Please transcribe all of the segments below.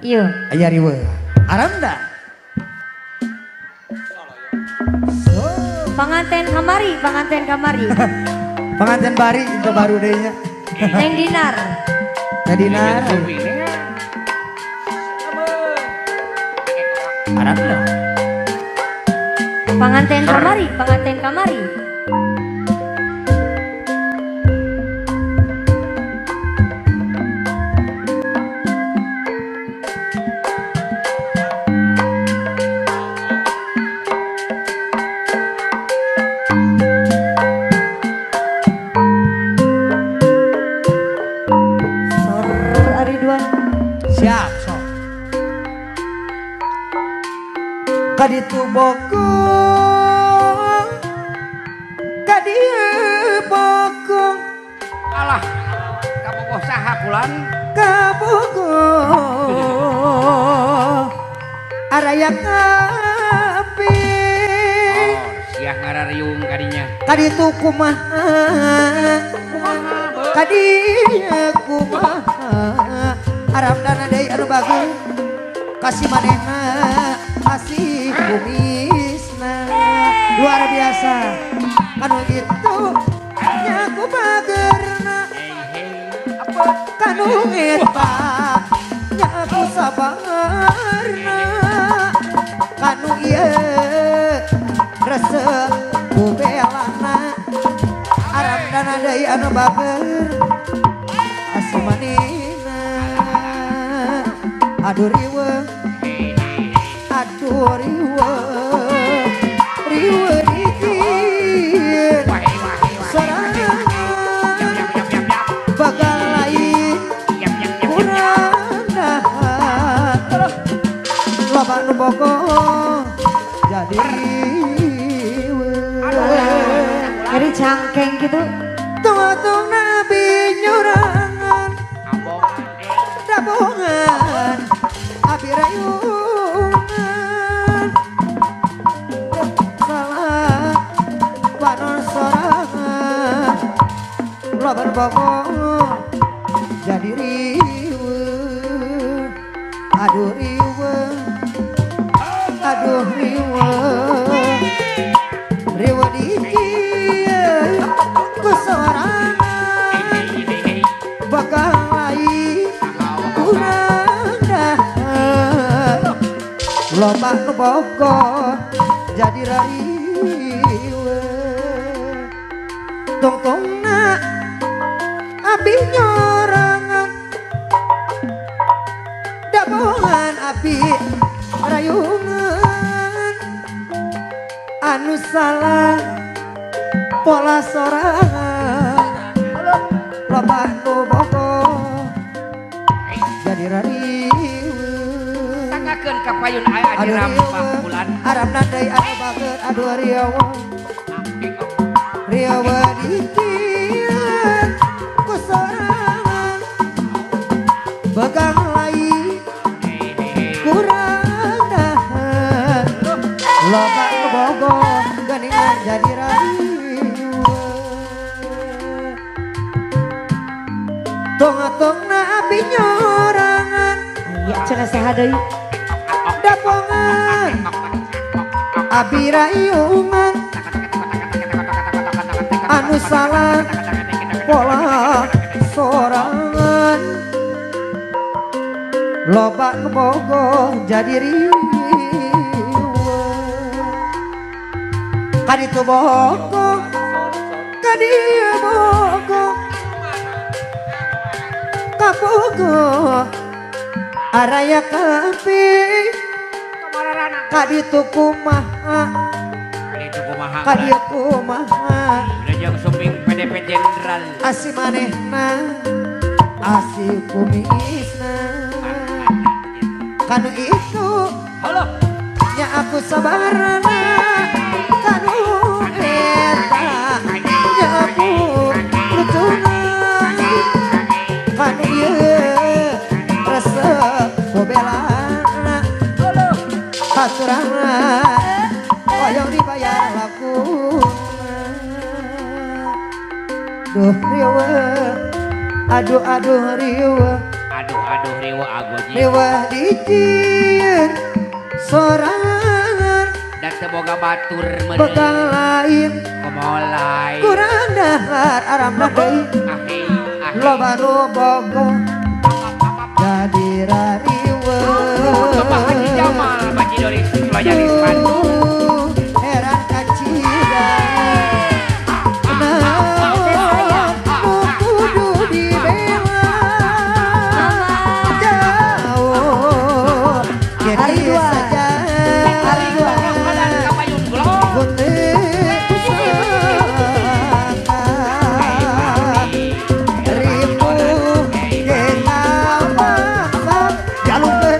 Iya. Aya riweuh. Aramda. Panganten kamari, panganten kamari. Pengantin bari itu baru deh nya. Neng Dinar. Teh Dinar. Aramda. Panganten kamari, panganten kamari. Siap, sok. Kaditu bokong, kadieu bokong, Alah, kamu kok saha pulan? kabokong, araya kapi. Oh, siah ngarariung kadinya. Kaditu kumaha, kadieu kumaha. Aramdana deui anu bagus kasih manehna kasih kumisna luar biasa kanu gitu nyaku bagerna kanu eta nyaku sabarna kanu ieu resep kubelana Aramdana deui anu bager kasih manehna aduh riweuh, aduh riweuh, riweuh dikir sorangan bakal lain kurang dahar loba nu bogoh jadi riweuh Jadi cangkeng gitu. tung-tung nabi nyurangan dabongan abi rayungan salah panon sorangan lobar bokong jadi riweuh aduh riweuh aduh riweuh riweuh dikir ku sorangan bakal lain kurang dahar loba nu bogoh jadi rariweuh tungtungna abi nyorangan dabongan abi rayungan anu salah pola sorangan loba nu bogoh jadi rariweuh Tangakeun ka payun aya di rampah bulan. Arabna deui anu bager aduh riweuh riweuh dikir ku sorangan begang lain kurang dahar loba nu bogoh geuningan jadi rariweuh tong-tongna abi nyorangan Iya, cenah saha deui. dabongan abi rayungan anu salah pola sorangan loba nu bogoh jadi riweuh kaditu bogoh kadieu bogoh kabogoh araya kapi kaditu kumaha kadieu kumaha Lajang sumping PDP Jenderal. asih manehna asih kumisna kanu itu Halo. nya aku sabarna kanu eta nya aku lutuna kanu ieu resep bobelana kasurangan koyong dibayar laku duh riweuh aduh riweuh Aduh Aduh riwa agoji. Riwa dijieun sorangan Dan semoga batur bekal lain Kemolai. kurang dahar aramna deui Ahi. loba nu bogo jadi rariweuh Bapak Haji Jamal. Haji Doris. Loyalis Bandung. heran kacida kudu dibela jauh Hari jadi dua. saja Hari dua. Kalan kapayun gulung. putih ribu getawang jalur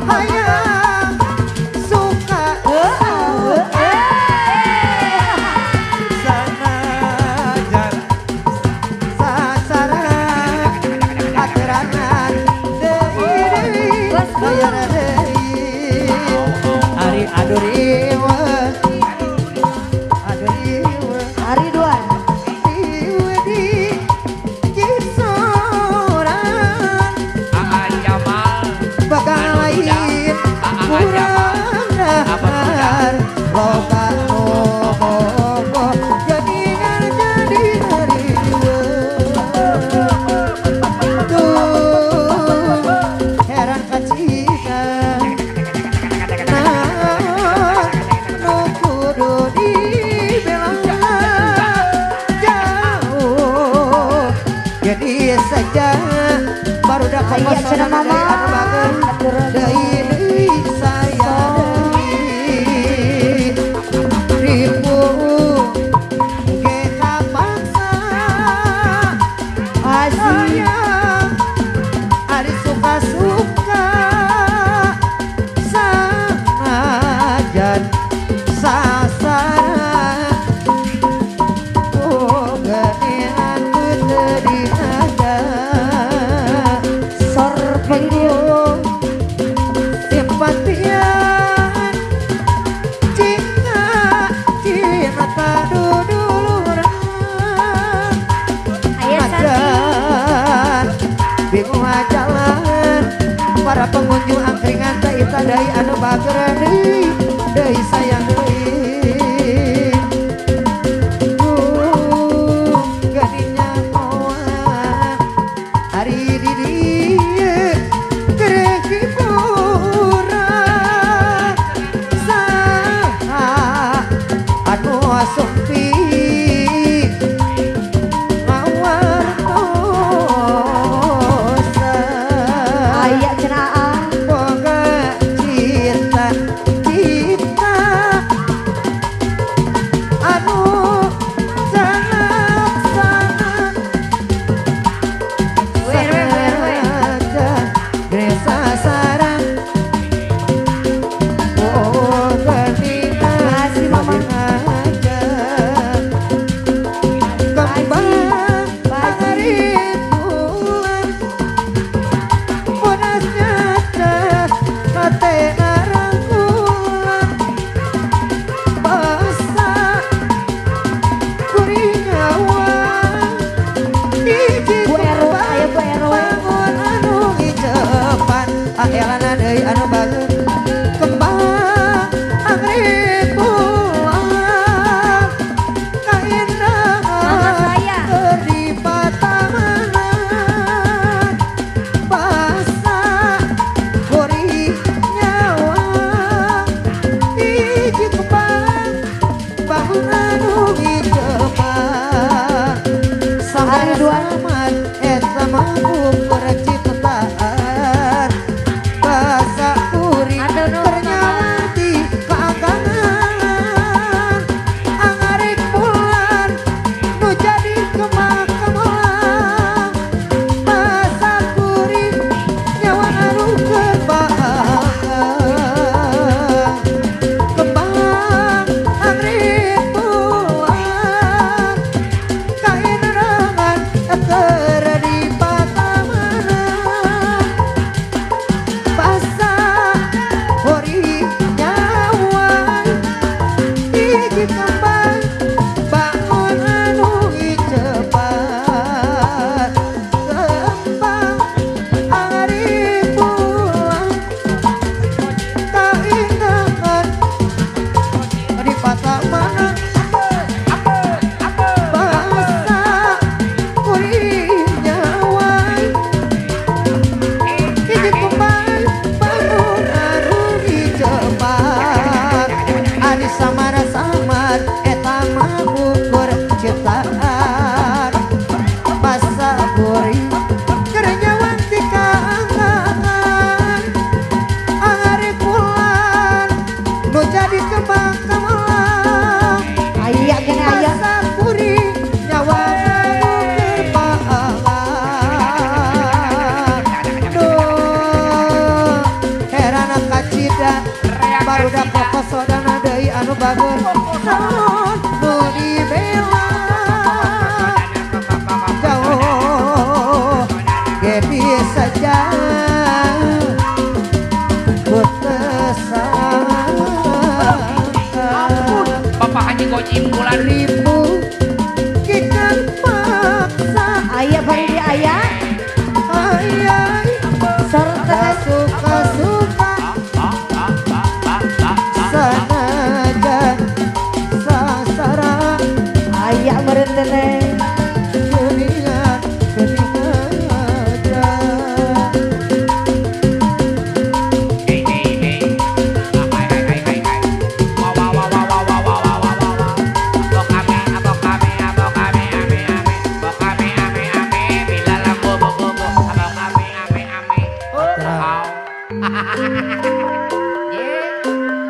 hayang suka sanajan sasaran aterangan deui bayar deui ari aduriwa aduriwa Hari dua. diwedi jisoran Aan Jamal. bakal lain kurang dahar loba bobo jadi tuh heran kacita nu kudu dibela jauh jadi saja baru dah Aya cenah mama. deui saya deui ribu ge kapaksa sayang ari suka-suka sanajan sasaran oh geningan teu dihada Sor penggil. simpatian cinta cinta duduluran Ayah cantik. ajan bingung jalan para pengunjung angkringan teh itadai anu bager deui sayang deui gadinya moal hari di dieu gereh hiburan saha anu sumpi ngawartosa Aya cenah. boga cinta cinta anu sangat-sangat saja desa sarang oh ketika Makasih, Mama. aja kembang pangaribuan bonasnya teh mate arangkulan basa kuringawan hiji Bu Ero, aya Bu Ero. bangun anu hijepan aelana deui anu bagus kembang angribuan kaindahan Mama saya. keur di patamanan basa gurih nyawa hiji kembang bangun anu hijepan Hari dua. saman eta mampu perciptaan bahasa barudak kokosodana deui anu bageun naon nu dibela jauh ge bisa Bapak Haji Gojim bulan ribu kikan paksa Ayah Faridi ayah ayai serta suka-suka sanajan sasara ayah merentene geningan aja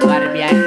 luar biasa